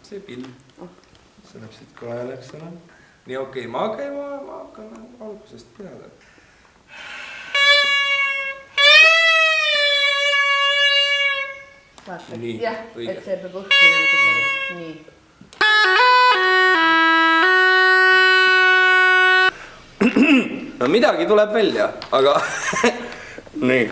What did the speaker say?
see pill. See läheb siit kaela, eks ole. Nii okei, ma hakkan algusest peale. Vaata, Nii, jah, õige. et see peab õhk minema tegema. Nii. No midagi tuleb välja, aga nii.